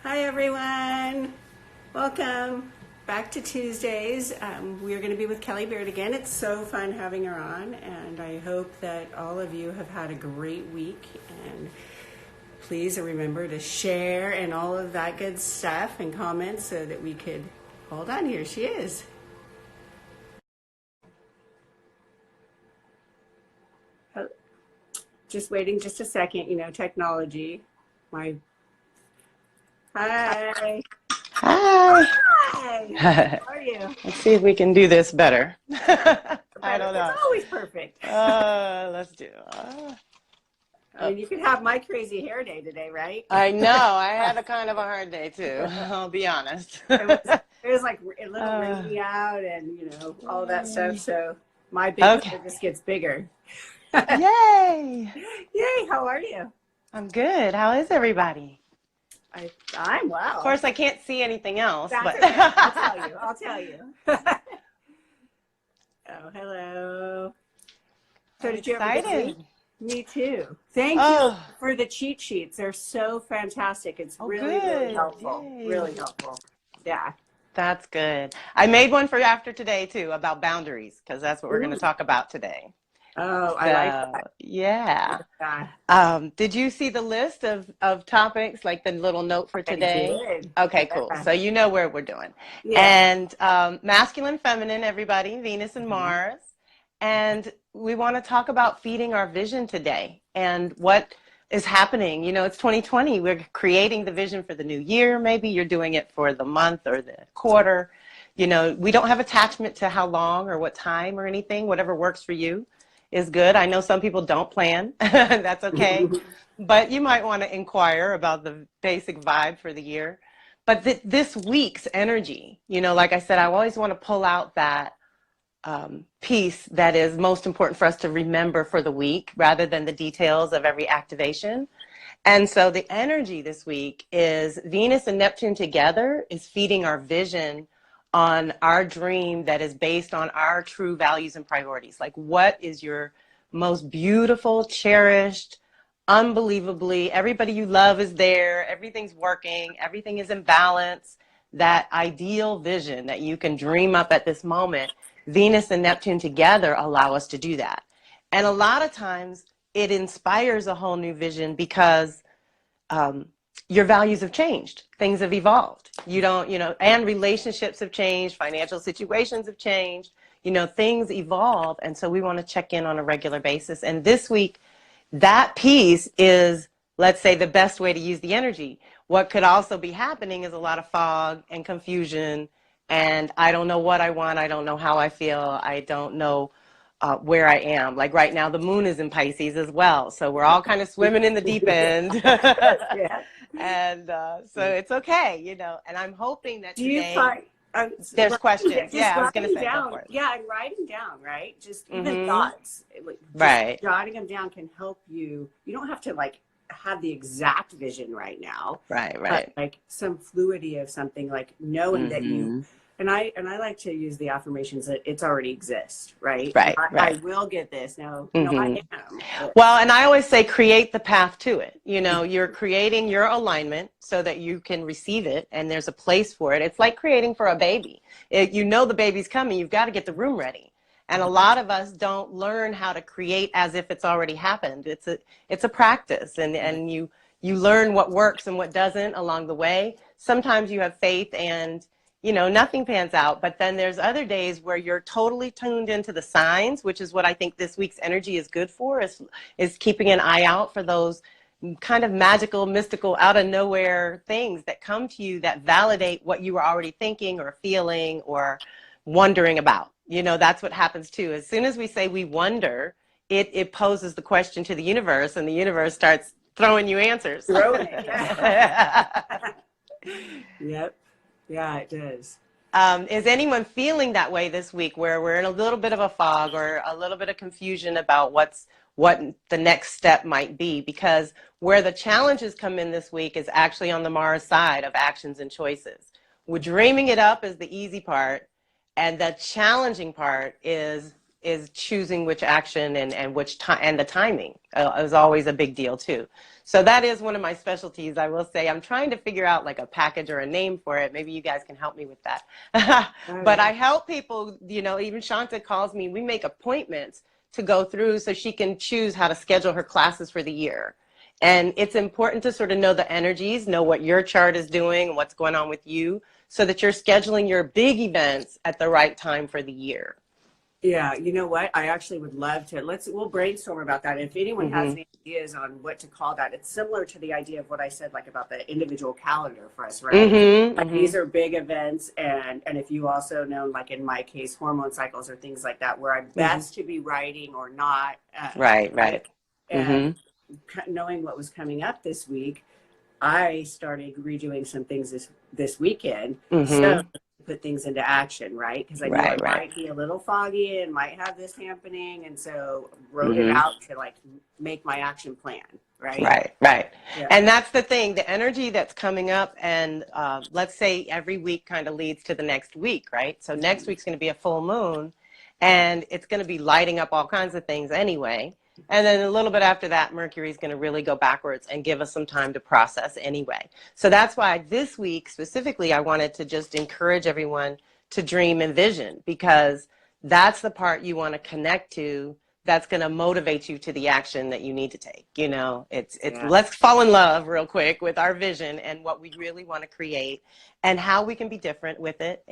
Hi, everyone. Welcome back to Tuesdays. We are going to be with Kelly Beard again. It's so fun having her on, and I hope that all of you have had a great week. And please remember to share and all of that good stuff and comments so that we could hold on. Here she is. Oh, just waiting just a second. Technology. My Hi. Hi. Hi. How are you? Let's see if we can do this better. I don't know. It's always perfect. Let's do. I mean, you could have my crazy hair day today, right? I know. I had a kind of a hard day too. I'll be honest. It was like a little rainy out, and all that stuff. So my big hair just gets bigger. Yay! Yay! How are you? I'm good. How is everybody? I'm well. Of course, I can't see anything else. That's but okay. I'll tell you. Oh, hello. So I'm did you have a good week? excited. Me too. Thank you for the cheat sheets. They're so fantastic. It's really helpful. Yay. Really helpful. Yeah. That's good. I made one for after today too about boundaries because that's what we're going to talk about today. Oh, I like that. Yeah. Did you see the list of topics, like the little note for today? I did. Okay, cool. So you know where we're doing. Yeah. And masculine, feminine, everybody, Venus and Mars. And we want to talk about feeding our vision today and what is happening. It's 2020. We're creating the vision for the new year. Maybe you're doing it for the month or the quarter. We don't have attachment to how long or what time or anything. Whatever works for you is good. I know some people don't plan. That's okay. But you might want to inquire about the basic vibe for the year. But this week's energy, like I said, I always want to pull out that piece that is most important for us to remember for the week rather than the details of every activation. And so the energy this week is Venus and Neptune together is feeding our vision on our dream that is based on our true values and priorities. Like, what is your most beautiful, cherished, unbelievably, everybody you love is there, everything's working, everything is in balance, that ideal vision that you can dream up at this moment. Venus and Neptune together allow us to do that. And a lot of times it inspires a whole new vision because your values have changed. Things have evolved. And relationships have changed. Financial situations have changed. Things evolve. And so we want to check in on a regular basis. And this week, that piece is, let's say, the best way to use the energy. What could also be happening is a lot of fog and confusion. And I don't know what I want. I don't know how I feel. I don't know where I am. Like right now, the moon is in Pisces as well. So we're all kind of swimming in the deep end. Yeah. And so it's okay, and I'm hoping that today there's writing, questions. Yeah, I was going to say down, go for it. Yeah, and writing down, right? Just even thoughts. Just jotting them down can help you. You don't have to have the exact vision right now. Right. But like some fluidity of something, like knowing that you. And I like to use the affirmations that it's already exists, right? Right. I will get this. No, I am. Well, and I always say create the path to it. You're creating your alignment so that you can receive it, and there's a place for it. It's like creating for a baby. The baby's coming, you've got to get the room ready. And a lot of us don't learn how to create as if it's already happened. It's a practice, and you learn what works and what doesn't along the way. Sometimes you have faith and nothing pans out, but then there's other days where you're totally tuned into the signs, which is what I think this week's energy is good for, is keeping an eye out for those kind of magical, mystical, out of nowhere things that come to you that validate what you were already thinking or feeling or wondering about. That's what happens too. As soon as we say we wonder, it poses the question to the universe, and the universe starts throwing you answers. Throwing it. Yep. Yeah, it does. Is anyone feeling that way this week, where we're in a little bit of a fog or a little bit of confusion about what the next step might be? Because where the challenges come in this week is actually on the Mars side of actions and choices. We're dreaming it up is the easy part, and the challenging part is is choosing which action and which time, and the timing is always a big deal too. So that is one of my specialties. I will say I'm trying to figure out like a package or a name for it. Maybe you guys can help me with that. But I help people, even Shanta calls me, we make appointments to go through so she can choose how to schedule her classes for the year. And it's important to sort of know the energies, know what your chart is doing and what's going on with you, so that you're scheduling your big events at the right time for the year. Yeah, you know what? I actually would love to. We'll brainstorm about that. If anyone has any ideas on what to call that, it's similar to the idea of what I said, like about the individual calendar for us, right? Like these are big events, and if you also know, like in my case, hormone cycles or things like that, where I'm best to be writing or not. Right. And knowing what was coming up this week, I started redoing some things this weekend. So put things into action, right? Because I knew it might be a little foggy and might have this happening, and so wrote it out to like make my action plan, right? Right. Yeah. And that's the thing, the energy that's coming up, and let's say every week kind of leads to the next week, right? So next week's going to be a full moon, and it's going to be lighting up all kinds of things anyway. And then a little bit after that, Mercury is going to really go backwards and give us some time to process anyway. So that's why this week specifically, I wanted to just encourage everyone to dream and vision, because that's the part you want to connect to. That's going to motivate you to the action that you need to take. Let's fall in love real quick with our vision and what we really want to create and how we can be different with it.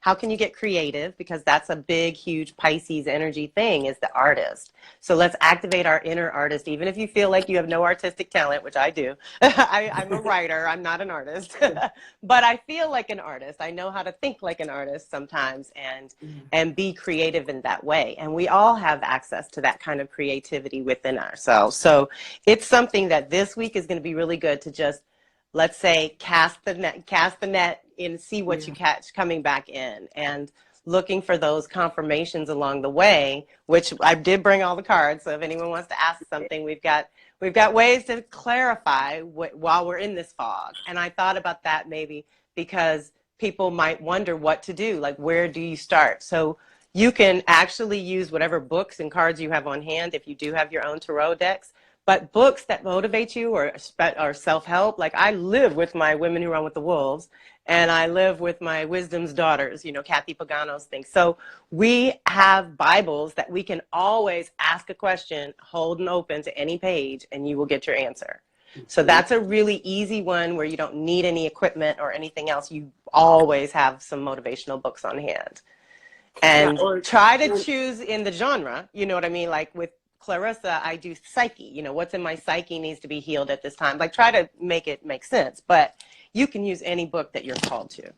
How can you get creative? Because that's a big, huge Pisces energy thing, is the artist. So let's activate our inner artist, even if you feel like you have no artistic talent, which I do. I'm a writer. I'm not an artist, but I feel like an artist. I know how to think like an artist sometimes and be creative in that way. And we all have access to that kind of creativity within ourselves. So it's something that this week is going to be really good to just, let's say, cast the net and see what you catch coming back in, and looking for those confirmations along the way, which I did bring all the cards. So if anyone wants to ask something, we've got ways to clarify while we're in this fog. And I thought about that maybe because people might wonder what to do, like where do you start? So you can actually use whatever books and cards you have on hand if you do have your own tarot decks. But books that motivate you or self-help, like I live with my Women Who Run with the Wolves, and I live with my Wisdom's Daughters, Kathy Pagano's thing. So we have Bibles that we can always ask a question, hold and open to any page, and you will get your answer. So that's a really easy one where you don't need any equipment or anything else. You always have some motivational books on hand. And try to choose in the genre, you know what I mean? Like with Clarissa, I do psyche. What's in my psyche needs to be healed at this time. Like, try to make it make sense, but you can use any book that you're called to.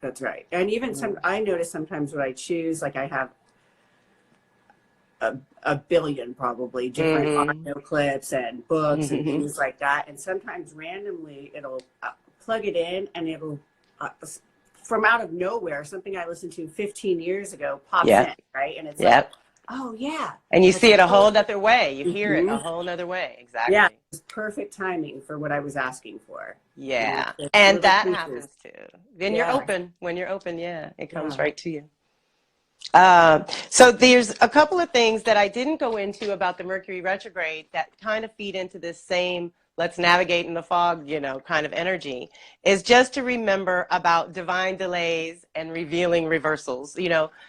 That's right. And even I notice sometimes when I choose, like I have a billion probably different audio clips and books and things like that. And sometimes randomly it'll plug it in and it'll, from out of nowhere, something I listened to 15 years ago pops in, right? And it's like, oh yeah. And you see it a whole other way. You hear it a whole other way. Exactly. Yeah. It's perfect timing for what I was asking for. Yeah. And that happens too. When you're open, it comes right to you. So there's a couple of things that I didn't go into about the Mercury retrograde that kind of feed into this same let's navigate in the fog, kind of energy, is just to remember about divine delays and revealing reversals.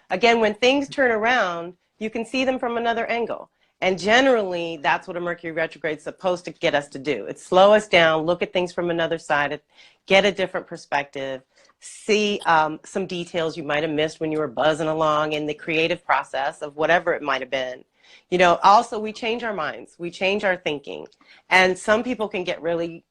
Again, when things turn around, you can see them from another angle. And generally, that's what a Mercury retrograde is supposed to get us to do. It's slow us down, look at things from another side, get a different perspective, see some details you might have missed when you were buzzing along in the creative process of whatever it might have been. Also, we change our minds, we change our thinking. And some people can get really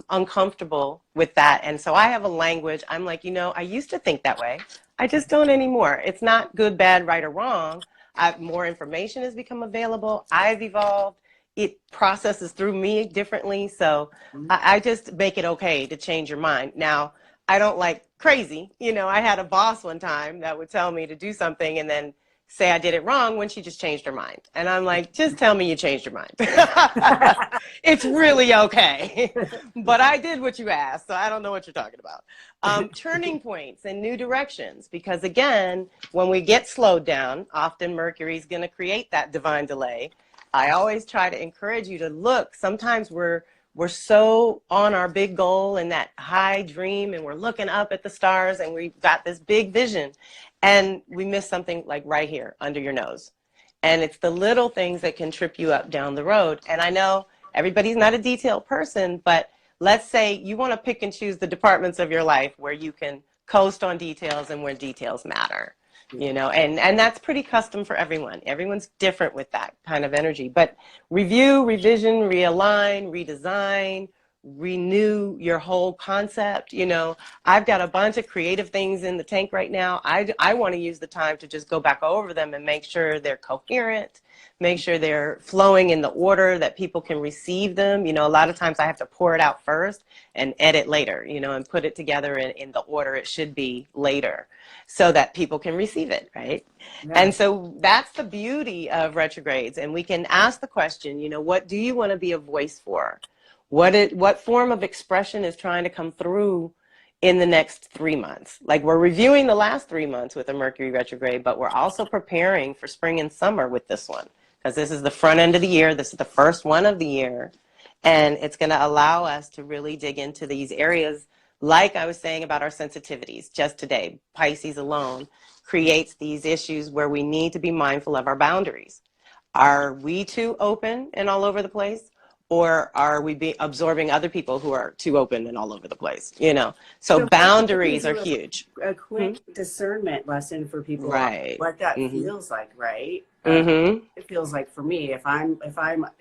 uncomfortable with that. And so I have a language, I'm like, I used to think that way. I just don't anymore. It's not good, bad, right, or wrong. More information has become available. I've evolved. It processes through me differently. So I just make it okay to change your mind. Now, I don't like crazy. I had a boss one time that would tell me to do something and then say I did it wrong when she just changed her mind. And I'm like, just tell me you changed your mind. It's really okay. But I did what you asked, so I don't know what you're talking about. Turning points and new directions, because again, when we get slowed down, often Mercury's going to create that divine delay. I always try to encourage you to look. Sometimes we're so on our big goal and that high dream, and we're looking up at the stars and we've got this big vision, and we miss something like right here under your nose. And it's the little things that can trip you up down the road. And I know everybody's not a detailed person, but let's say you want to pick and choose the departments of your life where you can coast on details and where details matter. You know, and that's pretty custom for everyone. Everyone's different with that kind of energy. But review, revision, realign, redesign, renew your whole concept. You know, I've got a bunch of creative things in the tank right now. I want to use the time to just go back over them and make sure they're coherent, make sure they're flowing in the order that people can receive them. You know, a lot of times I have to pour it out first and edit later, you know, and put it together in the order it should be later, so that people can receive it, right? Yeah. And so that's the beauty of retrogrades. And we can ask the question, you know, what do you want to be a voice for? What form of expression is trying to come through in the next 3 months? Like, we're reviewing the last 3 months with a Mercury retrograde, but we're also preparing for spring and summer with this one, because this is the front end of the year. This is the first one of the year. And it's going to allow us to really dig into these areas. Like I was saying about our sensitivities just today, Pisces alone creates these issues where we need to be mindful of our boundaries. Are we too open and all over the place? Or are we absorbing other people who are too open and all over the place? You know, so boundaries are huge. A quick discernment lesson for people, right? What that feels like, right? It feels like for me, if I'm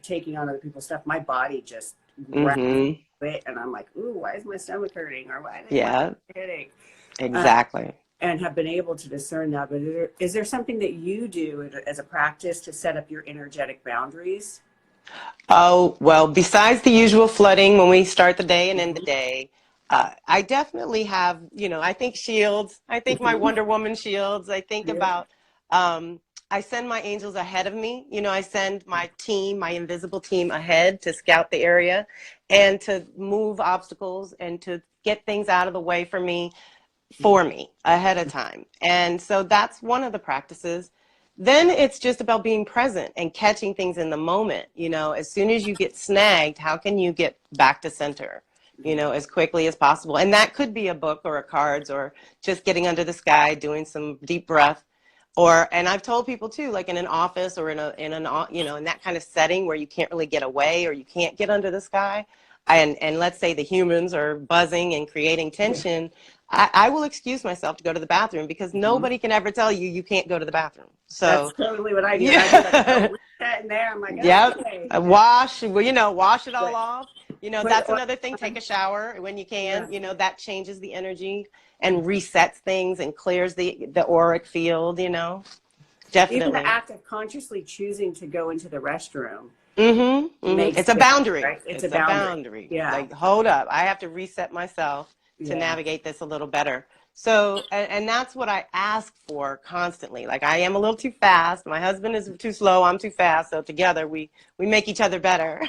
taking on other people's stuff, my body just grabs it, and I'm like, ooh, why is my stomach hurting, or why is my headache? Exactly. And have been able to discern that. But is there something that you do as a practice to set up your energetic boundaries? Oh, well, besides the usual flooding when we start the day and end the day, I definitely have, you know, I think shields. I think my Wonder Woman shields. I think about, I send my angels ahead of me. You know, I send my team, my invisible team ahead to scout the area and to move obstacles and to get things out of the way for me ahead of time. And so that's one of the practices. Then it's just about being present and catching things in the moment. You know, as soon as you get snagged, how can you get back to center, you know, as quickly as possible? And that could be a book or a cards or just getting under the sky, doing some deep breath. And I've told people too, like in an office or in that kind of setting where you can't really get away or you can't get under the sky. And let's say the humans are buzzing and creating tension, I will excuse myself to go to the bathroom, because nobody can ever tell you can't go to the bathroom. So that's totally what I do. Yeah. I do like reset in there. I'm like, okay. Wash it all off. You know, that's another thing. Take a shower when you can. You know, that changes the energy and resets things and clears the auric field. You know, definitely. Even the act of consciously choosing to go into the restroom. It's a boundary. Right? It's a boundary. Yeah. Like, hold up, I have to reset myself to navigate this a little better. So, and that's what I ask for constantly. Like, I am a little too fast. My husband is too slow. I'm too fast. So together we make each other better.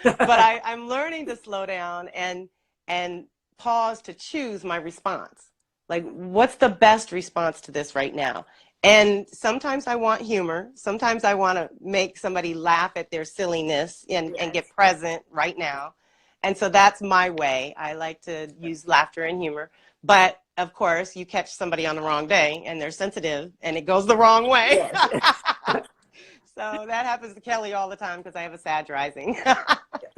But I'm learning to slow down and pause to choose my response. Like, what's the best response to this right now? And sometimes I want humor. Sometimes I want to make somebody laugh at their silliness and get present right now. And so that's my way. I like to use laughter and humor. But of course, you catch somebody on the wrong day and they're sensitive and it goes the wrong way. Yes. So that happens to Kelly all the time because I have a Sag rising.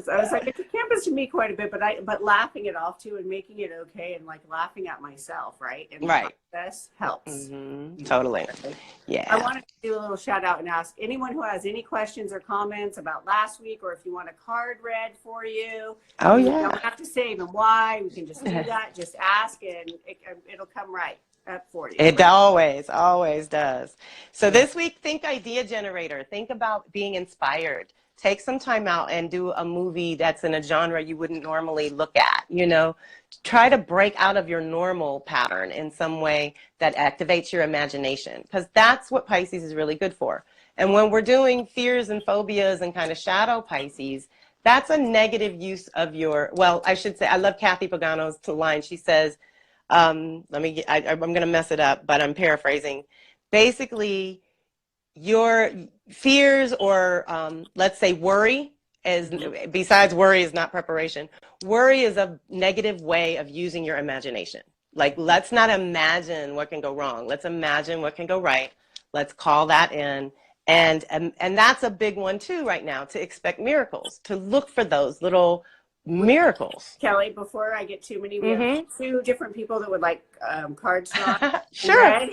So I was like, it happens to me quite a bit, but laughing it off too and making it okay and like laughing at myself, right? And the process helps. Totally. Yeah. I wanted to do a little shout out and ask anyone who has any questions or comments about last week, or if you want a card read for you. Oh, you don't have to say even why. We can just do that. Just ask and it'll come right up for you. It always does. So this week, think idea generator. Think about being inspired. take some time out and do a movie that's in a genre you wouldn't normally look at, you know. Try to break out of your normal pattern in some way that activates your imagination, because that's what Pisces is really good for. And when we're doing fears and phobias and kind of shadow Pisces, that's a negative use of your, well, I should say, I love Kathy Pagano's line. She says, I'm going to mess it up, but I'm paraphrasing. Basically, your fears or let's say worry is, besides worry is not preparation. Worry is a negative way of using your imagination. Like, let's not imagine what can go wrong. Let's imagine what can go right. Let's call that in. And that's a big one too right now, to expect miracles, to look for those little miracles. Kelly, before I get too many, we have two different people that would like cards drawn. Sure.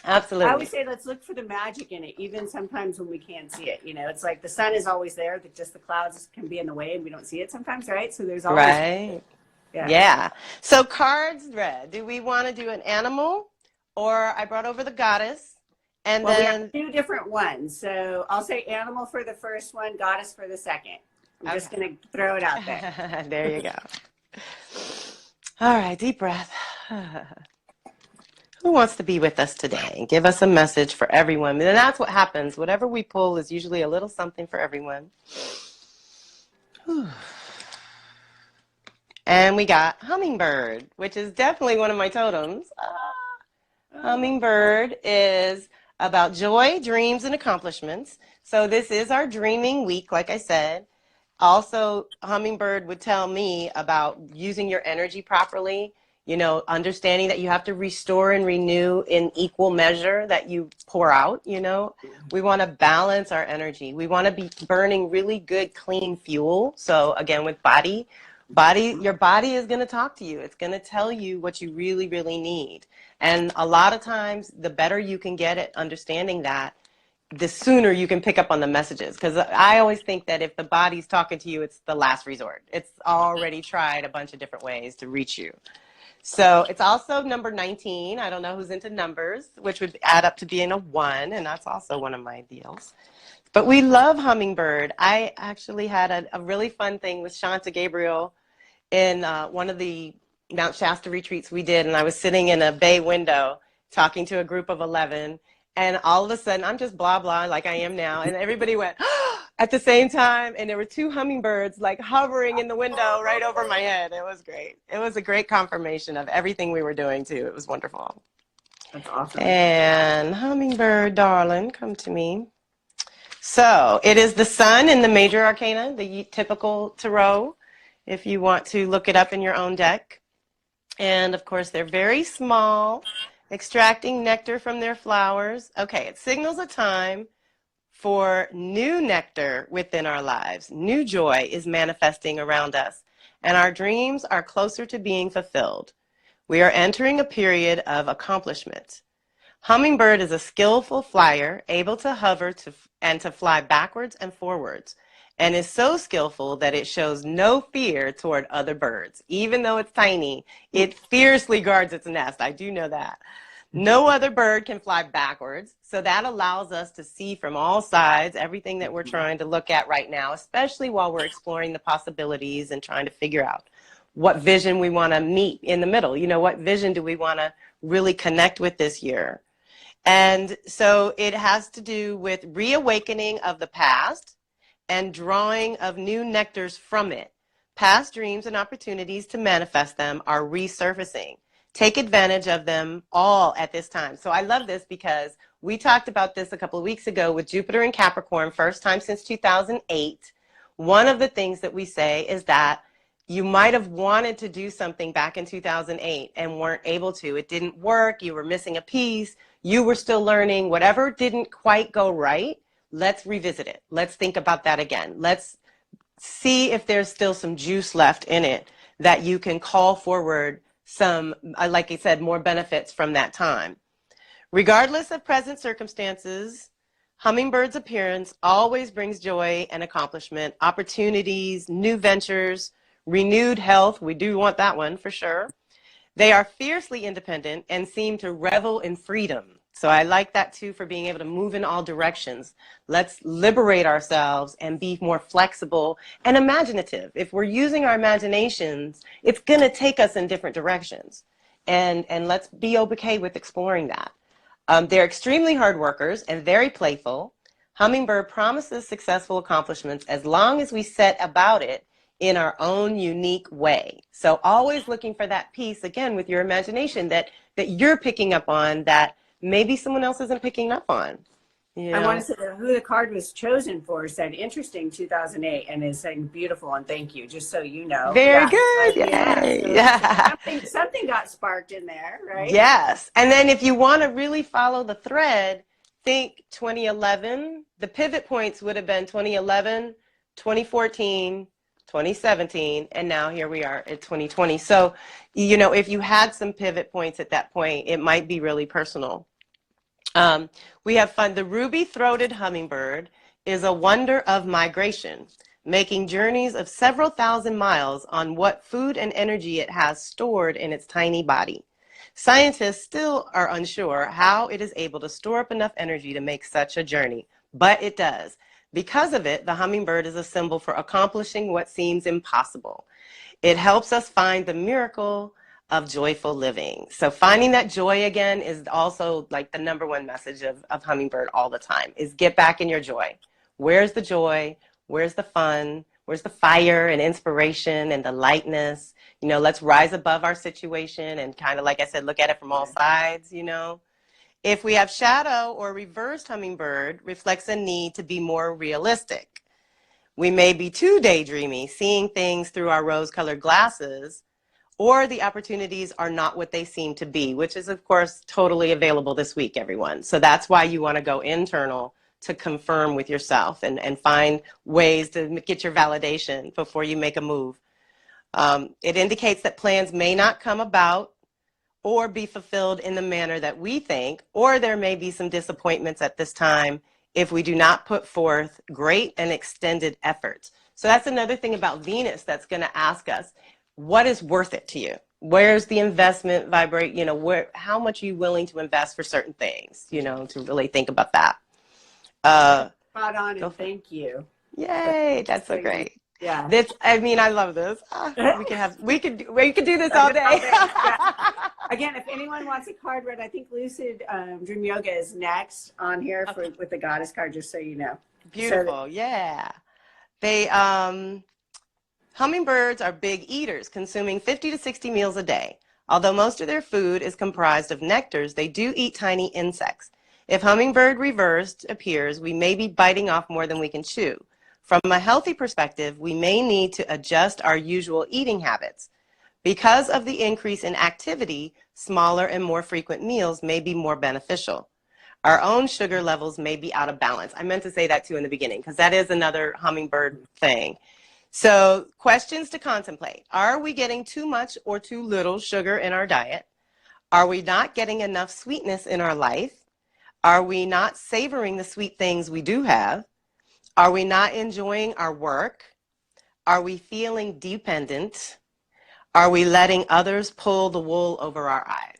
Absolutely. I always say let's look for the magic in it, even sometimes when we can't see it. You know, it's like the sun is always there, that just the clouds can be in the way and we don't see it sometimes, right? So there's always right. Yeah. So cards read. Do we want to do an animal, or I brought over the goddess? And well, then we have two different ones. So I'll say animal for the first one, goddess for the second. I'm just going to throw it out there. There you go. All right, deep breath. Who wants to be with us today? Give us a message for everyone. And that's what happens. Whatever we pull is usually a little something for everyone. And we got hummingbird, which is definitely one of my totems. Hummingbird is about joy, dreams, and accomplishments. So this is our dreaming week, like I said. Also, hummingbird would tell me about using your energy properly, you know, understanding that you have to restore and renew in equal measure that you pour out, you know. We want to balance our energy. We want to be burning really good, clean fuel. So again, with your body is going to talk to you. It's going to tell you what you really, really need. And a lot of times, the better you can get at understanding that, the sooner you can pick up on the messages. Because I always think that if the body's talking to you, it's the last resort. It's already tried a bunch of different ways to reach you. So it's also number 19. I don't know who's into numbers, which would add up to being a 1, and that's also one of my deals. But we love hummingbird. I actually had a really fun thing with Shanta Gabriel in one of the Mount Shasta retreats we did, and I was sitting in a bay window talking to a group of 11, and all of a sudden, I'm just blah, blah, like I am now, and everybody went, at the same time, and there were 2 hummingbirds like hovering in the window right over my head. It was great. It was a great confirmation of everything we were doing too. It was wonderful. That's awesome. And hummingbird, darling, come to me. So it is the sun in the major arcana, the typical tarot, if you want to look it up in your own deck. And of course, they're very small, extracting nectar from their flowers. Okay, it signals a time for new nectar within our lives. New joy is manifesting around us, and our dreams are closer to being fulfilled. We are entering a period of accomplishment. Hummingbird is a skillful flyer, able to hover and to fly backwards and forwards, and is so skillful that it shows no fear toward other birds. Even though it's tiny, it fiercely guards its nest. I do know that. No other bird can fly backwards, so that allows us to see from all sides everything that we're trying to look at right now, especially while we're exploring the possibilities and trying to figure out what vision we want to meet in the middle. You know, what vision do we want to really connect with this year? And so it has to do with reawakening of the past and drawing of new nectars from it. Past dreams and opportunities to manifest them are resurfacing. Take advantage of them all at this time. So I love this because we talked about this a couple of weeks ago with Jupiter in Capricorn, first time since 2008. One of the things that we say is that you might have wanted to do something back in 2008 and weren't able to. It didn't work. You were missing a piece. You were still learning. Whatever didn't quite go right, let's revisit it. Let's think about that again. Let's see if there's still some juice left in it that you can call forward some, like I said, more benefits from that time. Regardless of present circumstances, hummingbird's appearance always brings joy and accomplishment, opportunities, new ventures, renewed health. We do want that one for sure. They are fiercely independent and seem to revel in freedom. So I like that too, for being able to move in all directions. Let's liberate ourselves and be more flexible and imaginative. If we're using our imaginations, it's going to take us in different directions. And let's be okay with exploring that. They're extremely hard workers and very playful. Hummingbird promises successful accomplishments as long as we set about it in our own unique way. So always looking for that piece, again, with your imagination that you're picking up on that maybe someone else isn't picking up on. You know? I want to say who the card was chosen for said interesting 2008 and is saying beautiful and thank you, just so you know. Very good. So, Yay. so Yeah. something got sparked in there, right? Yes. And then if you want to really follow the thread, think 2011. The pivot points would have been 2011, 2014, 2017, and now here we are at 2020. So, you know, if you had some pivot points at that point, it might be really personal. We have fun. The ruby-throated hummingbird is a wonder of migration, making journeys of several thousand miles on what food and energy it has stored in its tiny body. Scientists still are unsure how it is able to store up enough energy to make such a journey, but it does. Because of it, the hummingbird is a symbol for accomplishing what seems impossible. It helps us find the miracle of joyful living. So finding that joy again is also like the #1 message of Hummingbird all the time, is get back in your joy. Where's the joy? Where's the fun? Where's the fire and inspiration and the lightness? You know, let's rise above our situation and kind of, like I said, look at it from all sides, you know. If we have shadow or reversed hummingbird, reflects a need to be more realistic. We may be too daydreamy, seeing things through our rose-colored glasses, or the opportunities are not what they seem to be, which is, of course, totally available this week, everyone. So that's why you want to go internal to confirm with yourself and find ways to get your validation before you make a move. It indicates that plans may not come about or be fulfilled in the manner that we think, or there may be some disappointments at this time if we do not put forth great and extended efforts. So that's another thing about Venus that's going to ask us, what is worth it to you? Where's the investment vibrate? You know, how much are you willing to invest for certain things, you know, to really think about that. Spot on, and thank you. Yay, that's so great. Yeah. This, I mean, I love this. We could do this all day. Yeah. Again, if anyone wants a card read, I think Lucid Dream Yoga is next on here with the goddess card, just so you know. Beautiful. So, yeah. They, hummingbirds are big eaters, consuming 50 to 60 meals a day. Although most of their food is comprised of nectars, they do eat tiny insects. If hummingbird reversed appears, we may be biting off more than we can chew. From a healthy perspective, we may need to adjust our usual eating habits. Because of the increase in activity, smaller and more frequent meals may be more beneficial. Our own sugar levels may be out of balance. I meant to say that too in the beginning, because that is another hummingbird thing. So, questions to contemplate. Are we getting too much or too little sugar in our diet? Are we not getting enough sweetness in our life? Are we not savoring the sweet things we do have? Are we not enjoying our work? Are we feeling dependent? Are we letting others pull the wool over our eyes?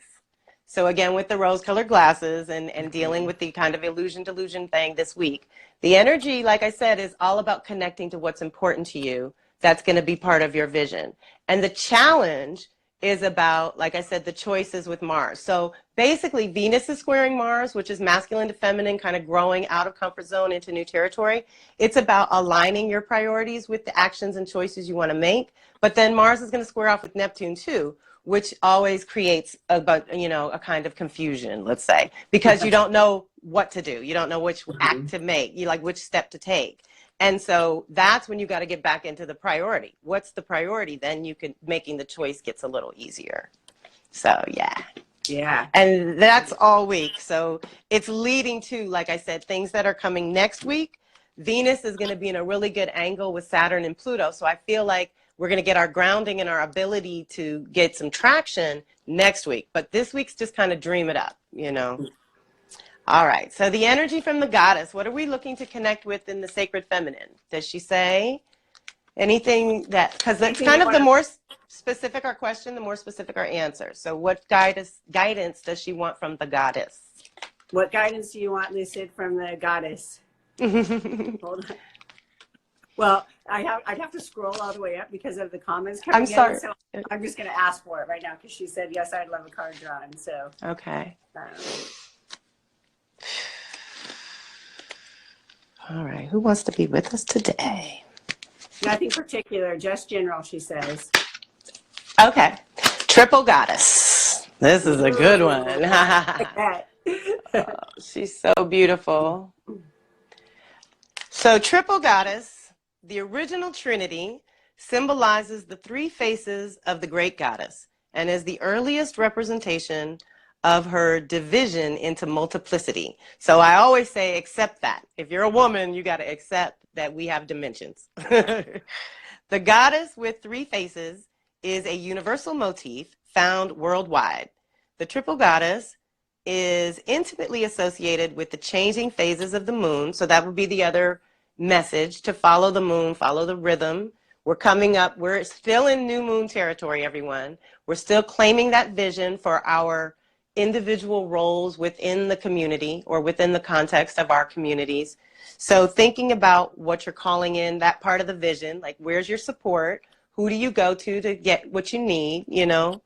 So again, with the rose-colored glasses and dealing with the kind of illusion-delusion thing this week, the energy, like I said, is all about connecting to what's important to you. That's going to be part of your vision. And the challenge is about, like I said, the choices with Mars. So basically, Venus is squaring Mars, which is masculine to feminine, kind of growing out of comfort zone into new territory. It's about aligning your priorities with the actions and choices you want to make. But then Mars is going to square off with Neptune too, which always creates a kind of confusion, let's say, because you don't know what to do. You don't know which act to make, which step to take. And so that's when you got to get back into the priority. What's the priority? Then making the choice gets a little easier. So yeah. Yeah. And that's all week. So it's leading to, like I said, things that are coming next week. Venus is going to be in a really good angle with Saturn and Pluto. So I feel like we're going to get our grounding and our ability to get some traction next week. But this week's just kind of dream it up, you know. All right. So the energy from the goddess, what are we looking to connect with in the sacred feminine? Does she say anything that, because that's kind of the more specific our question, the more specific our answer. So what guidance does she want from the goddess? What guidance do you want, Lucid, from the goddess? Hold on. Well, I'd have to scroll all the way up because of the comments coming I'm sorry. in. So I'm just going to ask for it right now because she said, yes, I'd love a card drawn. So, Okay. All right. Who wants to be with us today? Nothing particular, just general, she says. Okay. Triple Goddess. This is a good one. Oh, she's so beautiful. So Triple Goddess, the original Trinity, symbolizes the three faces of the great goddess and is the earliest representation of her division into multiplicity. So I always say accept that. If you're a woman, you got to accept that we have dimensions. The goddess with three faces is a universal motif found worldwide. The triple goddess is intimately associated with the changing phases of the moon. So that would be the other message, to follow the moon, follow the rhythm. We're coming up, we're still in new moon territory, everyone. We're still claiming that vision for our individual roles within the community or within the context of our communities. So thinking about what you're calling in, that part of the vision, like where's your support? Who do you go to get what you need, you know?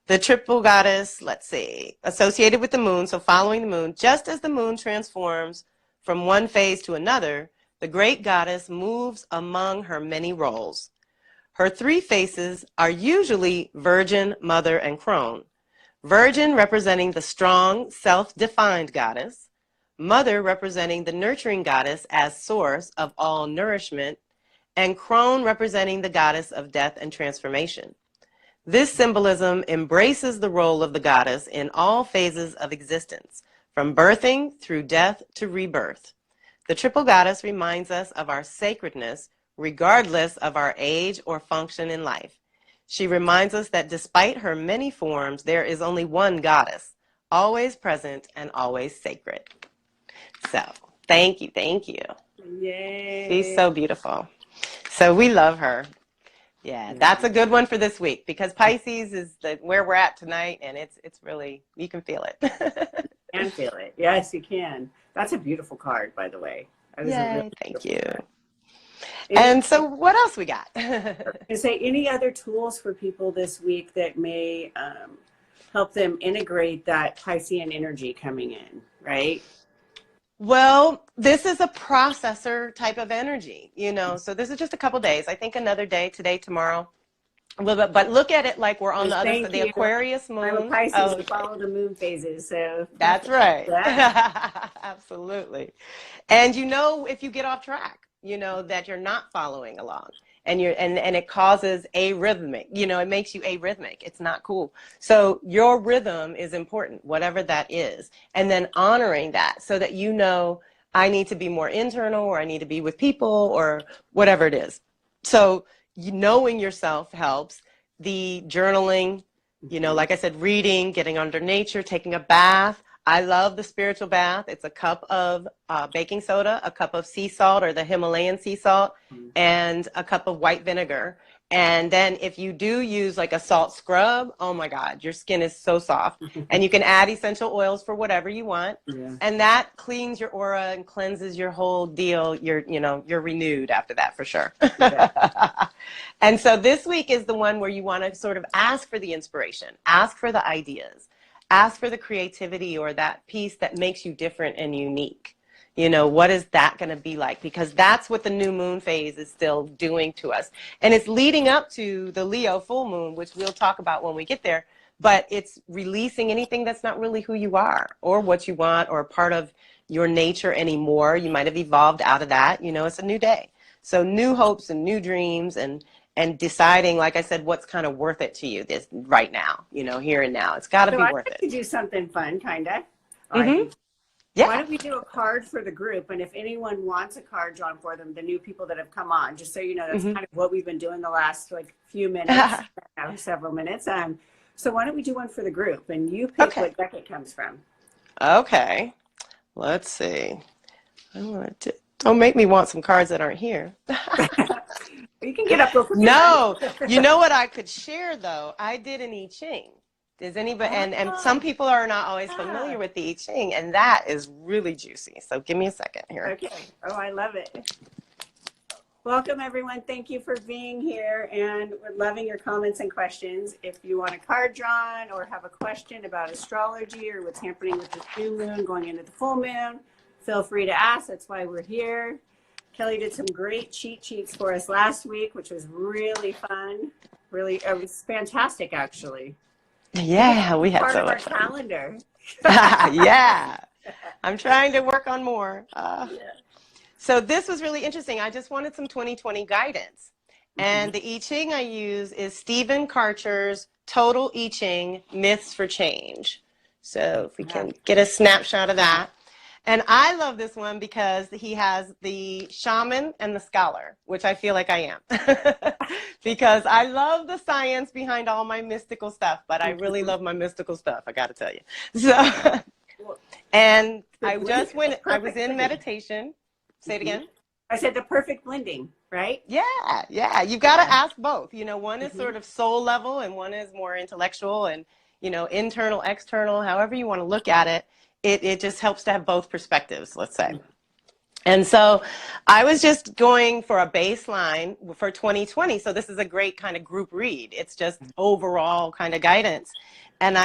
The triple goddess, let's see, associated with the moon, so following the moon, just as the moon transforms from one phase to another, the great goddess moves among her many roles. Her three faces are usually Virgin, Mother, and Crone. Virgin representing the strong, self-defined goddess. Mother representing the nurturing goddess as source of all nourishment. And Crone representing the goddess of death and transformation. This symbolism embraces the role of the goddess in all phases of existence, from birthing through death to rebirth. The triple goddess reminds us of our sacredness regardless of our age or function in life. She reminds us that despite her many forms, there is only one goddess, always present and always sacred. So, thank you, thank you. Yay. She's so beautiful. So we love her. Yeah, that's a good one for this week because Pisces is where we're at tonight, and it's really, you can feel it. You can feel it. Yes, you can. That's a beautiful card, by the way. Yay, thank you. Card. And so what else we got? And say any other tools for people this week that may help them integrate that Piscean energy coming in, right? Well, this is a processor type of energy, you know, so this is just a couple days. I think another day, today, tomorrow. Well, but look at it like we're on the other side, the Aquarius moon. I'm a Pisces to follow the moon phases, so. That's right. Absolutely. And you know, if you get off track, you know that you're not following along. And it causes arrhythmic, you know, it makes you arrhythmic. It's not cool. So your rhythm is important, whatever that is. And then honoring that so that you know, I need to be more internal, or I need to be with people, or whatever it is. So knowing yourself helps. The journaling, you know, like I said, reading, getting under nature, taking a bath. I love the spiritual bath. It's a cup of baking soda, a cup of sea salt or the Himalayan sea salt, and a cup of white vinegar. And then if you do use like a salt scrub, oh my God, your skin is so soft. And you can add essential oils for whatever you want. Yeah. And that cleans your aura and cleanses your whole deal. You're renewed after that for sure. Yeah. And so this week is the one where you want to sort of ask for the inspiration, ask for the ideas. Ask for the creativity or that piece that makes you different and unique. You know, what is that going to be like? Because that's what the new moon phase is still doing to us. And it's leading up to the Leo full moon, which we'll talk about when we get there. But it's releasing anything that's not really who you are or what you want or part of your nature anymore. You might have evolved out of that. You know, it's a new day. So new hopes and new dreams and deciding, like I said, what's kind of worth it to you this right now, you know, here and now. It's got to be worth it. To do something fun, kind of. Yeah. Why don't we do a card for the group? And if anyone wants a card drawn for them, the new people that have come on, just so you know, that's kind of what we've been doing the last few minutes, several minutes. So why don't we do one for the group? And you pick what deck it comes from. Okay. Let's see. Don't make me want some cards that aren't here. You can get up real quick. No, you know what I could share though? I did an I Ching. Does anybody, and some people are not always familiar with the I Ching, and that is really juicy. So give me a second here. Okay. Oh, I love it. Welcome, everyone. Thank you for being here, and we're loving your comments and questions. If you want a card drawn or have a question about astrology or what's happening with this new moon going into the full moon, feel free to ask. That's why we're here. Kelly did some great cheat sheets for us last week, which was really fun. Really, it was fantastic, actually. Yeah, we had part so of our much fun. calendar. Yeah, I'm trying to work on more. Yeah. So this was really interesting. I just wanted some 2020 guidance. And the I Ching I use is Stephen Karcher's Total I Ching Myths for Change. So if we can get a snapshot of that. And I love this one because he has the shaman and the scholar, which I feel like I am. Because I love the science behind all my mystical stuff, but I really love my mystical stuff, I got to tell you. So, and I was in meditation. Say it again. I said the perfect blending, right? Yeah. You've got to ask both. You know, one is sort of soul level and one is more intellectual and, you know, internal, external, however you want to look at it. It just helps to have both perspectives, let's say. And so I was just going for a baseline for 2020. So this is a great kind of group read. It's just overall kind of guidance. And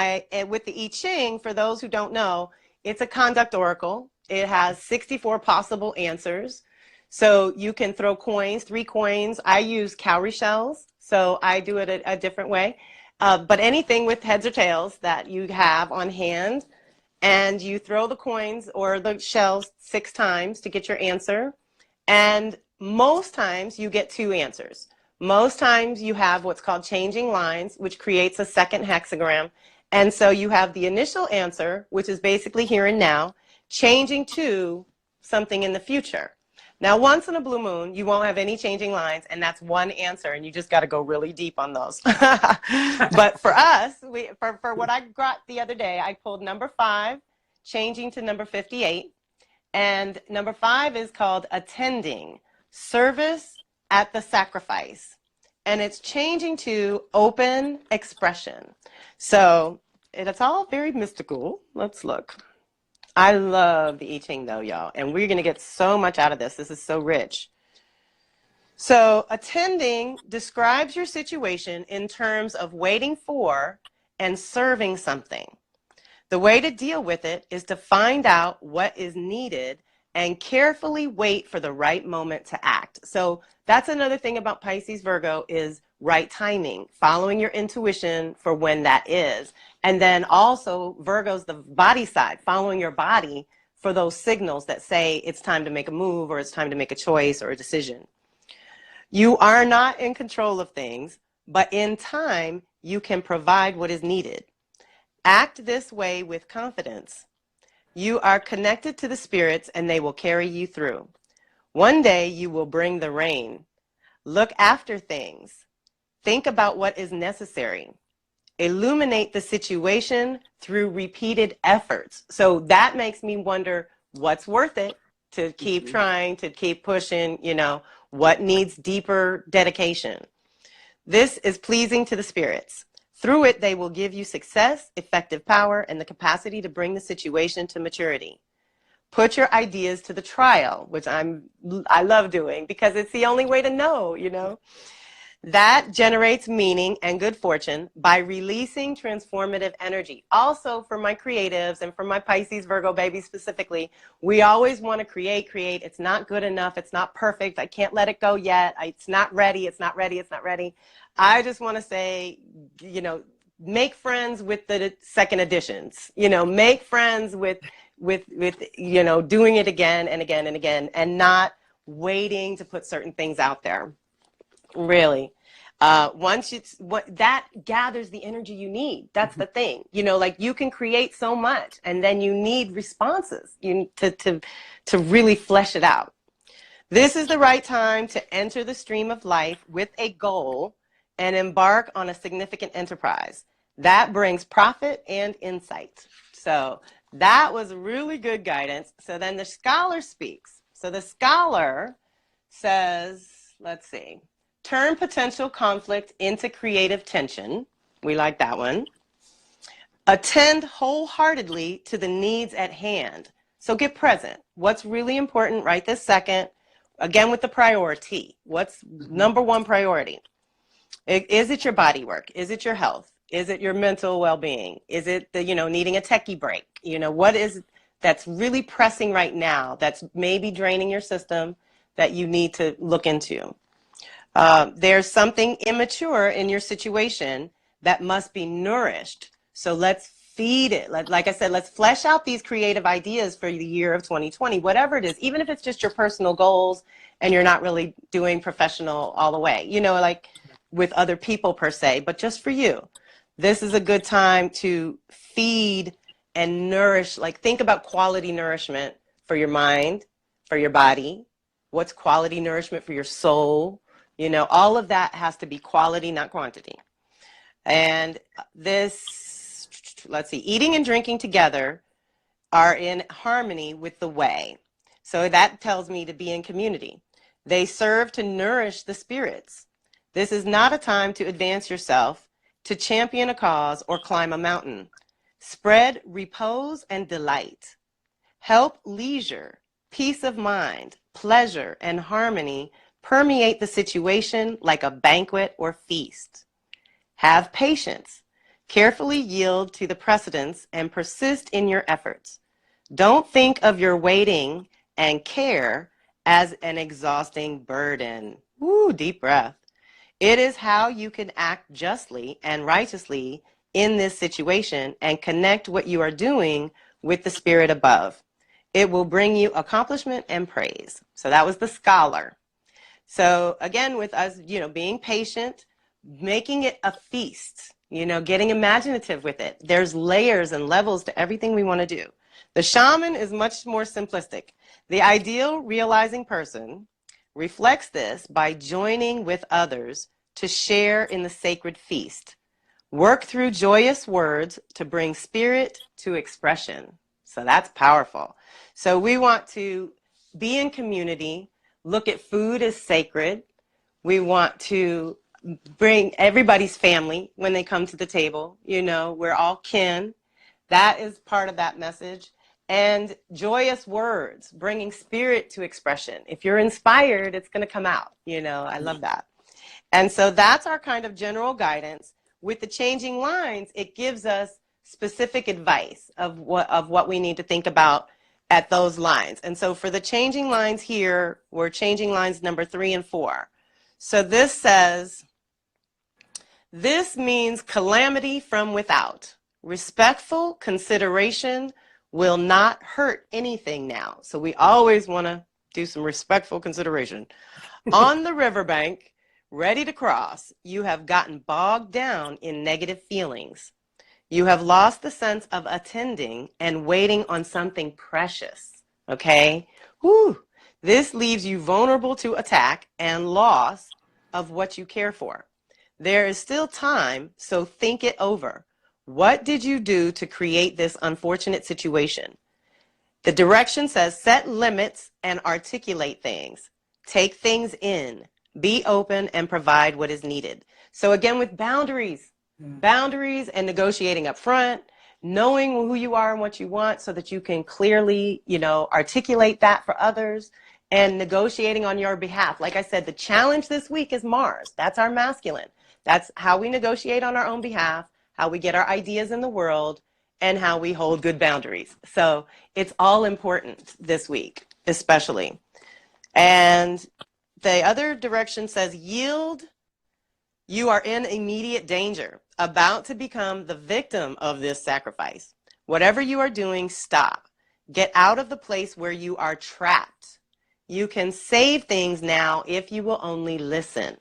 with the I Ching, for those who don't know, it's a conduct oracle. It has 64 possible answers. So you can throw coins, 3 coins. I use cowrie shells, so I do it a different way. But anything with heads or tails that you have on hand, and you throw the coins or the shells 6 times to get your answer. And most times you get 2 answers. Most times you have what's called changing lines, which creates a second hexagram. And so you have the initial answer, which is basically here and now, changing to something in the future. Now, once in a blue moon, you won't have any changing lines, and that's one answer, and you just got to go really deep on those. But for us, for what I got the other day, I pulled number 5, changing to number 58, and number 5 is called attending, service at the sacrifice, and it's changing to open expression. So it's all very mystical. Let's look. I love the I Ching though, y'all, and we're going to get so much out of this. This is so rich. So attending describes your situation in terms of waiting for and serving something. The way to deal with it is to find out what is needed and carefully wait for the right moment to act. So that's another thing about Pisces Virgo is right timing, following your intuition for when that is. And then also Virgo's the body side, following your body for those signals that say it's time to make a move or it's time to make a choice or a decision. You are not in control of things, but in time, you can provide what is needed. Act this way with confidence. You are connected to the spirits and they will carry you through. One day you will bring the rain. Look after things. Think about what is necessary. Illuminate the situation through repeated efforts. So that makes me wonder what's worth it to keep trying, to keep pushing, you know, what needs deeper dedication. This is pleasing to the spirits. Through it, they will give you success, effective power, and the capacity to bring the situation to maturity. Put your ideas to the trial, which I love doing because it's the only way to know, you know. That generates meaning and good fortune by releasing transformative energy. Also, for my creatives and for my Pisces Virgo babies specifically, we always want to create. It's not good enough. It's not perfect. I can't let it go yet. It's not ready. It's not ready. It's not ready. I just want to say, you know, make friends with the second editions. You know, make friends with you know, doing it again and again and again, and not waiting to put certain things out there. Really. Once that gathers the energy you need. That's the thing. You know, like you can create so much and then you need responses to really flesh it out. This is the right time to enter the stream of life with a goal and embark on a significant enterprise. That brings profit and insight. So that was really good guidance. So then the scholar speaks. So the scholar says, let's see, turn potential conflict into creative tension. We like that one. Attend wholeheartedly to the needs at hand. So get present. What's really important right this second? Again, with the priority. What's number one priority? Is it your body work? Is it your health? Is it your mental well-being? Is it the, needing a techie break? What is that's really pressing right now that's maybe draining your system that you need to look into? There's something immature in your situation that must be nourished. So let's feed it. Like I said, let's flesh out these creative ideas for the year of 2020, whatever it is, even if it's just your personal goals and you're not really doing professional all the way, like with other people per se, but just for you. This is a good time to feed and nourish, like think about quality nourishment for your mind, for your body. What's quality nourishment for your soul? All of that has to be quality, not quantity. And this, let's see, eating and drinking together are in harmony with the way. So that tells me to be in community. They serve to nourish the spirits. This is not a time to advance yourself, to champion a cause, or climb a mountain. Spread repose and delight. Help leisure, peace of mind, pleasure, and harmony permeate the situation like a banquet or feast. Have patience. Carefully yield to the precedents and persist in your efforts. Don't think of your waiting and care as an exhausting burden. Woo, deep breath. It is how you can act justly and righteously in this situation and connect what you are doing with the spirit above. It will bring you accomplishment and praise. So that was the scholar. So again, with us, being patient, making it a feast, getting imaginative with it. There's layers and levels to everything we want to do. The shaman is much more simplistic. The ideal realizing person reflects this by joining with others to share in the sacred feast. Work through joyous words to bring spirit to expression. So that's powerful. So we want to be in community, look at food as sacred. We want to bring everybody's family when they come to the table. We're all kin. That is part of that message. And joyous words, bringing spirit to expression. If you're inspired, it's going to come out. I love that. And so that's our kind of general guidance. With the changing lines, it gives us specific advice of what we need to think about at those lines. And so for the changing lines here, we're changing lines number 3 and 4. So this says, this means calamity from without. Respectful consideration will not hurt anything now. So we always want to do some respectful consideration. On the riverbank, ready to cross, you have gotten bogged down in negative feelings. You have lost the sense of attending and waiting on something precious, okay? Whew. This leaves you vulnerable to attack and loss of what you care for. There is still time, so think it over. What did you do to create this unfortunate situation? The direction says set limits and articulate things. Take things in. Be open and provide what is needed. So again, with boundaries and negotiating up front, knowing who you are and what you want so that you can clearly, articulate that for others and negotiating on your behalf. Like I said, the challenge this week is Mars. That's our masculine. That's how we negotiate on our own behalf, how we get our ideas in the world, and how we hold good boundaries. So it's all important this week, especially. And the other direction says yield. You are in immediate danger, about to become the victim of this sacrifice. Whatever you are doing, stop. Get out of the place where you are trapped. You can save things now if you will only listen.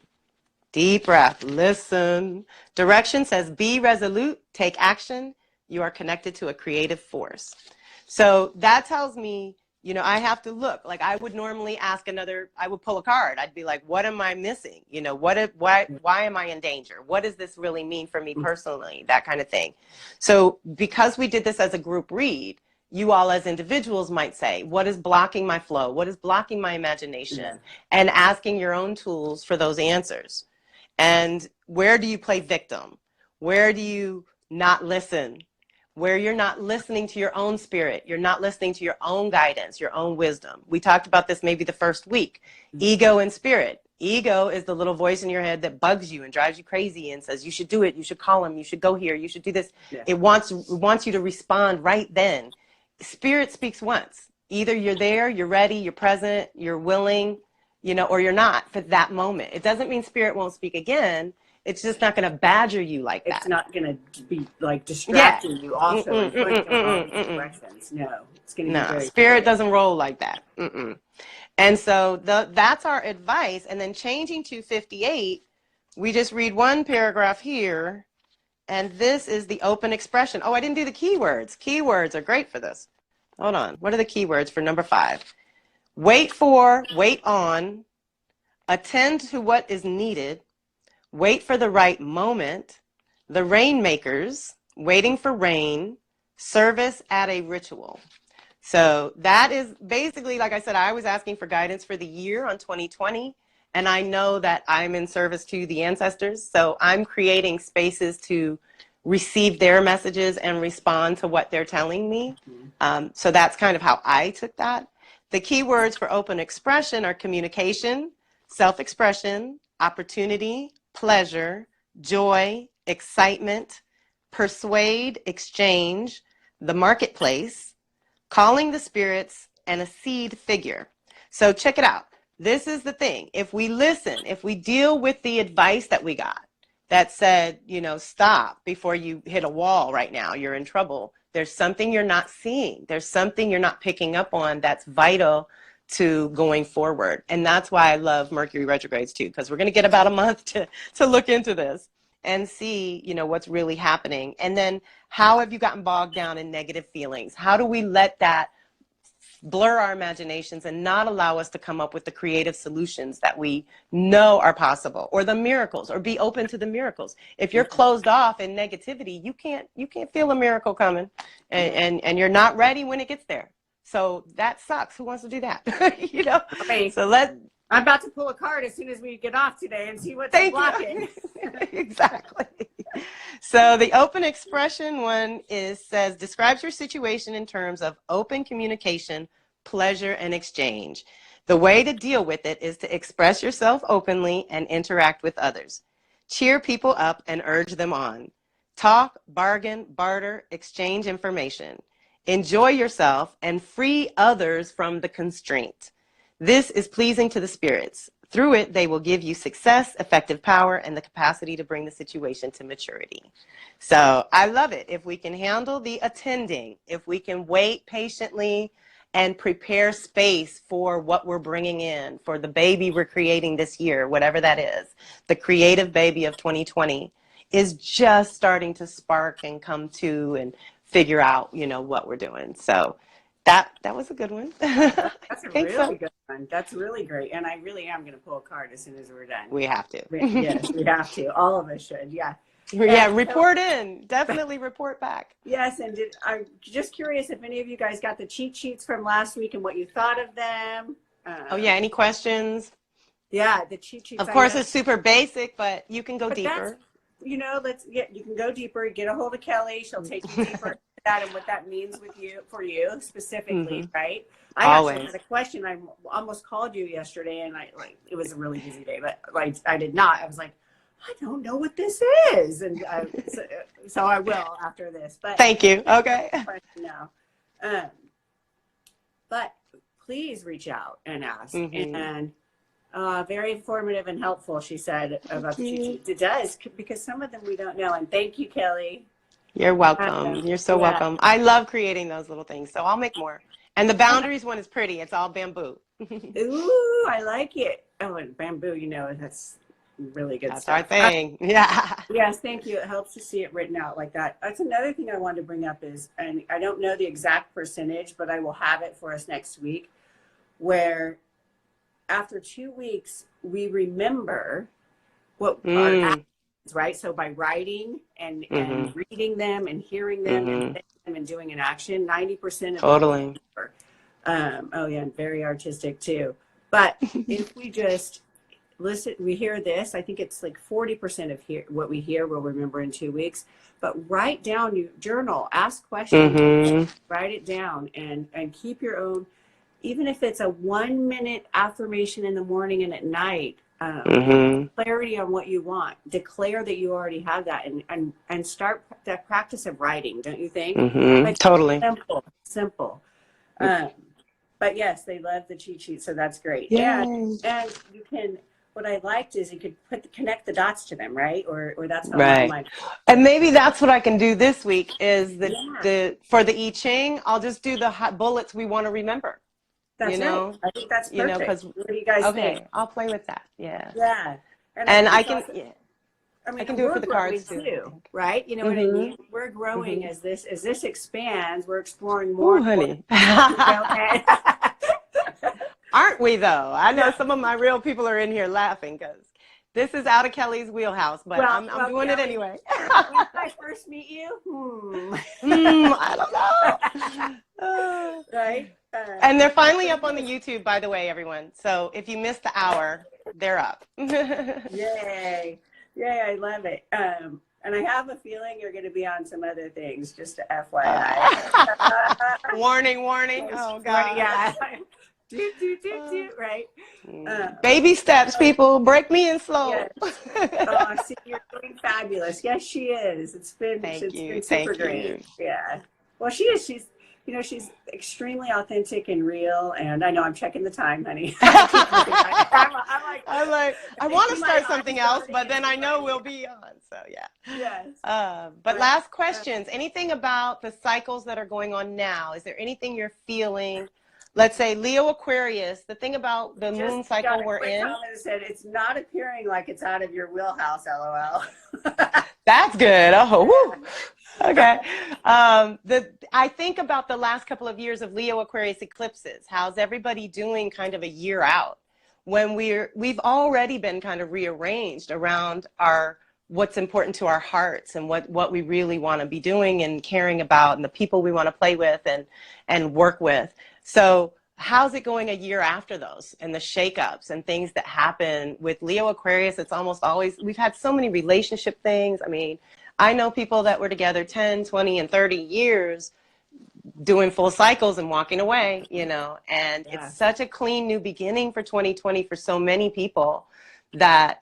Deep breath, listen. Direction says be resolute, take action. You are connected to a creative force. So that tells me, I have to look. Like I would normally ask I would pull a card. I'd be like, what am I missing? Why am I in danger? What does this really mean for me personally? That kind of thing. So because we did this as a group read, you all as individuals might say, what is blocking my flow? What is blocking my imagination? And asking your own tools for those answers. And where do you play victim? Where do you not listen? where you're not listening to your own spirit. You're not listening to your own guidance, your own wisdom. We talked about this maybe the first week. Ego and spirit. Ego is the little voice in your head that bugs you and drives you crazy and says, you should do it. You should call him. You should go here. You should do this. Yeah. It wants you to respond right then. Spirit speaks once. Either you're there, you're ready, you're present, you're willing, or you're not for that moment. It doesn't mean spirit won't speak again. It's just not going to badger you like that. It's not going to be like distracting you also and putting you in all these directions. No, it's going to be very spirit doesn't roll like that. And so that's our advice. And then changing to 58, we just read one paragraph here, and this is the open expression. Oh, I didn't do the keywords. Keywords are great for this. Hold on. What are the keywords for number 5? Wait for, wait on, attend to what is needed, wait for the right moment, the rainmakers, waiting for rain, service at a ritual. So that is basically, like I said, I was asking for guidance for the year on 2020, and I know that I'm in service to the ancestors. So I'm creating spaces to receive their messages and respond to what they're telling me. So that's kind of how I took that. The keywords for open expression are communication, self-expression, opportunity, pleasure, joy, excitement, persuade, exchange, the marketplace, calling the spirits, and a seed figure. So check it out. This is the thing. If we listen, if we deal with the advice that we got that said, stop before you hit a wall right now, you're in trouble. There's something you're not seeing. There's something you're not picking up on that's vital to going forward. And that's why I love Mercury retrogrades too, because we're going to get about a month to look into this and see, what's really happening. And then how have you gotten bogged down in negative feelings? How do we let that blur our imaginations and not allow us to come up with the creative solutions that we know are possible, or the miracles, or be open to the miracles? If you're closed off in negativity, you can't feel a miracle coming, and you're not ready when it gets there. So that sucks. Who wants to do that? Okay. So I'm about to pull a card as soon as we get off today and see what's blocking. Exactly. So the open expression one says, describes your situation in terms of open communication, pleasure, and exchange. The way to deal with it is to express yourself openly and interact with others. Cheer people up and urge them on. Talk, bargain, barter, exchange information. Enjoy yourself and free others from the constraint. This is pleasing to the spirits. Through it, they will give you success, effective power, and the capacity to bring the situation to maturity. So I love it. If we can handle the attending, if we can wait patiently and prepare space for what we're bringing in, for the baby we're creating this year, whatever that is, the creative baby of 2020 is just starting to spark and come to and figure out, what we're doing. So that was a good one. That's a really good one. That's really great. And I really am going to pull a card as soon as we're done. We have to. Yes, we have to. All of us should. Yeah. Yeah, report in. Definitely report back. Yes, and I'm just curious if any of you guys got the cheat sheets from last week and what you thought of them. Oh, yeah. Any questions? Yeah, the cheat sheets. Of course, it's super basic, but you can go deeper. You can go deeper. Get a hold of Kelly. She'll take you deeper into that and what that means for you specifically, right? I actually had a question. I almost called you yesterday, and it was a really busy day, but I did not. I was like, I don't know what this is, and so I will after this. But thank you. Okay. Now, but please reach out and ask. And very informative and helpful, she said, about the cheat sheets. It does, because some of them we don't know. And thank you, Kelly. You're welcome. You're so welcome. I love creating those little things, so I'll make more. And the boundaries one is pretty. It's all bamboo. Ooh, I like it. Oh, and bamboo, that's really good stuff. That's our thing. Yeah. Yes, thank you. It helps to see it written out like that. That's another thing I wanted to bring up is, and I don't know the exact percentage, but I will have it for us next week, where after 2 weeks, we remember what our actions, right? So by writing and reading them and hearing them and thinking them and doing an action, 90% of totally. Oh yeah, and very artistic too. But if we just listen, we hear this. I think it's like 40% of what we hear we'll remember in 2 weeks. But write down, you journal, ask questions, write it down, and keep your own. Even if it's a 1-minute affirmation in the morning and at night, clarity on what you want. Declare that you already have that, and start that practice of writing. Don't you think? Like, Totally. Simple. But yes, they love the cheat sheet, so that's great. Yay. And you can. What I liked is you could connect the dots to them, right? Or that's how right. And maybe that's what I can do this week is for the I Ching, I'll just do the hot bullets we want to remember. That's right. I think that's perfect. Because what do you guys think? I'll play with that. Yeah. Yeah. And I can. Also, I can do it for the cards too, right? You know what I mean? We're growing as this expands. We're exploring more. Ooh, honey. Aren't we though? I know some of my real people are in here laughing because this is out of Kelly's wheelhouse, but I'm doing it anyway. When did I first meet you? I don't know. Right? And they're finally up on the YouTube, by the way, everyone. So if you missed the hour, they're up. Yay. Yay, I love it. And I have a feeling you're going to be on some other things, just to FYI. Warning. Oh, God. Yeah. Right? Baby steps, people. Break me in slow. Yes. See, you're doing fabulous. Yes, she is. It's been super great. Yeah. Well, she is. She's extremely authentic and real. And I know I'm checking the time, honey. I'm like, I want to start something else, but then I know we'll be on. So yeah. Yes. But last questions. Anything about the cycles that are going on now? Is there anything you're feeling? Let's say Leo Aquarius, the thing about the moon cycle we're in. Said it's not appearing like it's out of your wheelhouse, LOL. That's good. Oh, woo. Okay. I think about the last couple of years of Leo Aquarius eclipses. How's everybody doing kind of a year out when we've already been kind of rearranged around what's important to our hearts and what we really want to be doing and caring about and the people we want to play with and work with. So how's it going a year after those and the shakeups and things that happen with Leo Aquarius? It's almost always, we've had so many relationship things. I mean, I know people that were together 10, 20, and 30 years doing full cycles and walking away, and it's such a clean new beginning for 2020 for so many people that,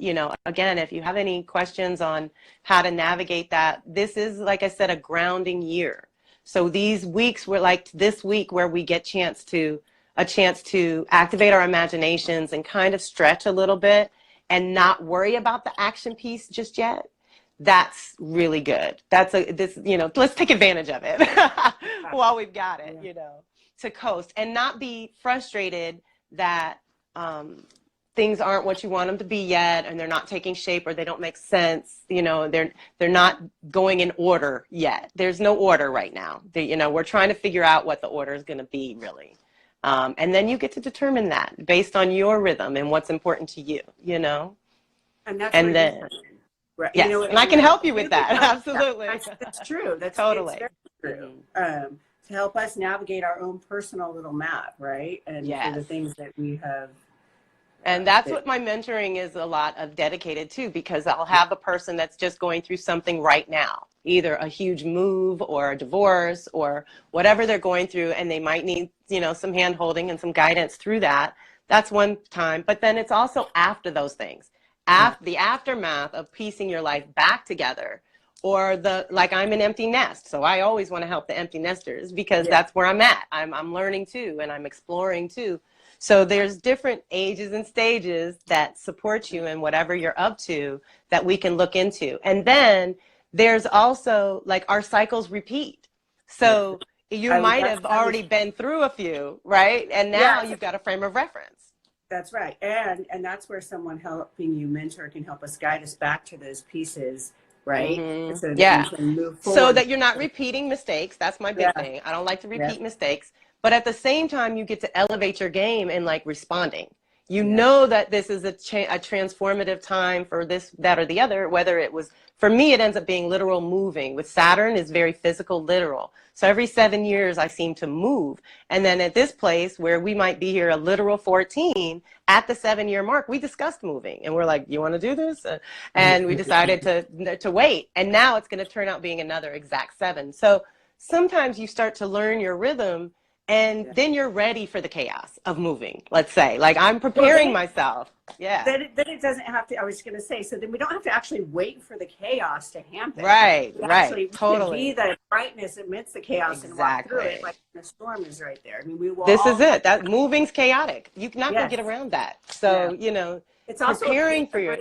again, if you have any questions on how to navigate that, this is, like I said, a grounding year. So these weeks were like this week where we get a chance to activate our imaginations and kind of stretch a little bit and not worry about the action piece just yet. That's really good. Let's take advantage of it while we've got it, to coast and not be frustrated that things aren't what you want them to be yet, and they're not taking shape or they don't make sense. They're not going in order yet. There's no order right now. We're trying to figure out what the order is going to be really. And then you get to determine that based on your rhythm and what's important to you, And then, right. Yes, and I can help you with that. Absolutely. That's true. That's totally true. To help us navigate our own personal little map, right? And for the things that we have. And that's what my mentoring is a lot of dedicated to, because I'll have a person that's just going through something right now, either a huge move or a divorce or whatever they're going through, and they might need, some hand holding and some guidance through that. That's one time. But then it's also after those things, the aftermath of piecing your life back together, or like I'm an empty nest. So I always want to help the empty nesters because that's where I'm at. I'm learning too, and I'm exploring too. So there's different ages and stages that support you in whatever you're up to that we can look into. And then there's also like our cycles repeat. So you might have already been through a few, right? And now you've got a frame of reference. That's right. And that's where someone helping you mentor can help us guide us back to those pieces, right? So that we can move forward. So that you're not repeating mistakes. That's my big thing. I don't like to repeat mistakes. But at the same time, you get to elevate your game in like responding. You know that this is a transformative time for this, that, or the other, whether it was, for me, it ends up being literal moving. With Saturn is very physical, literal. So every 7 years I seem to move. And then at this place where we might be here a literal 14, at the 7-year mark, we discussed moving. And we're like, you want to do this? And we decided to wait. And now it's going to turn out being another exact 7. So sometimes you start to learn your rhythm, and then you're ready for the chaos of moving, let's say. Like, I'm preparing myself. Yeah. Then it doesn't have to, I was going to say, so then we don't have to actually wait for the chaos to happen. Right, we right, actually totally. Be the brightness amidst the chaos and walk through it like the storm is right there. I mean, we will. This is it. That moving's chaotic. You're not going to get around that. So, you know, it's also preparing for your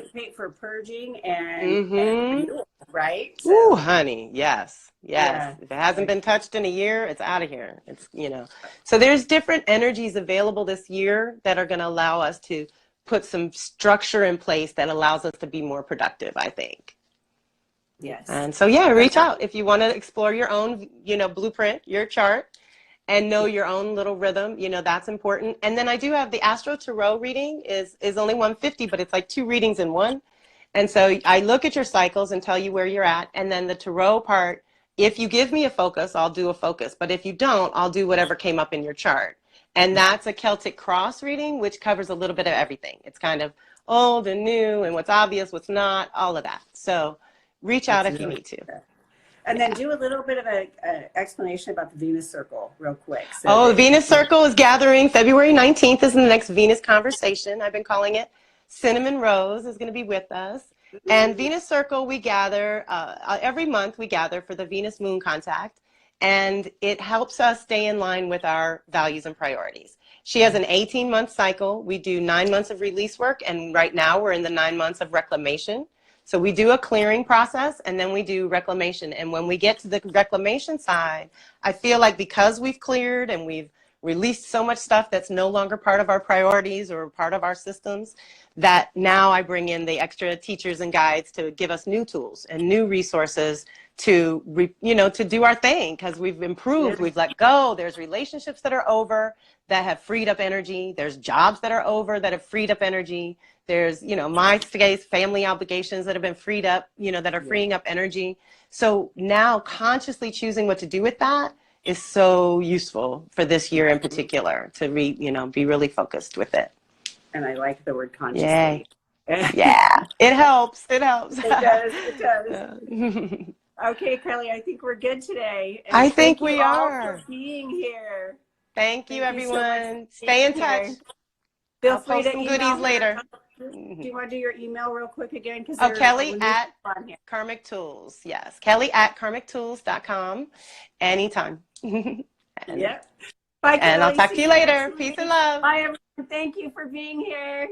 purging and renewal, right? So, ooh, honey, yes. Yes. If it hasn't been touched in a year, it's out of here. It's, you know, so there's different energies available this year that are going to allow us to put some structure in place that allows us to be more productive, I think. Yes. And so, yeah, reach out if you want to explore your own, you know, blueprint, your chart, and know your own little rhythm. You know, that's important. And then I do have the Astro Tarot reading is only $150, but it's like 2 readings in one. And so I look at your cycles and tell you where you're at. And then the tarot part, if you give me a focus, I'll do a focus. But if you don't, I'll do whatever came up in your chart. And that's a Celtic cross reading, which covers a little bit of everything. It's kind of old and new and what's obvious, what's not, all of that. So reach out if you need to. And then do a little bit of an explanation about the Venus circle real quick. So the Venus circle is gathering February 19th is the next Venus conversation. I've been calling it. Cinnamon Rose is going to be with us. And Venus circle, we gather every month. We gather for the Venus moon contact. And it helps us stay in line with our values and priorities. She has an 18-month cycle. We do 9 months of release work. And right now we're in the 9 months of reclamation. So we do a clearing process and then we do reclamation. And when we get to the reclamation side, I feel like because we've cleared and we've released so much stuff that's no longer part of our priorities or part of our systems, that now I bring in the extra teachers and guides to give us new tools and new resources to, to do our thing, because we've improved, we've let go. There's relationships that are over that have freed up energy. There's jobs that are over that have freed up energy. There's, my case, family obligations that have been freed up, that are freeing up energy. So now consciously choosing what to do with that is so useful for this year in particular to be really focused with it. And I like the word consciously. Yay. Yeah, it helps. It helps. It does. It does. Yeah. Okay, Kelly, I think we're good today. And I think we are. All for being here. Thank you, everyone. Stay in touch. Feel free to post some goodies later. Do you want to do your email real quick again? Kelly at Karmic Tools. Yes, Kelly at karmictools.com. Anytime. Yep. Bye, Kelly. And I'll talk to you later. Peace and love. Bye, everyone. Thank you for being here.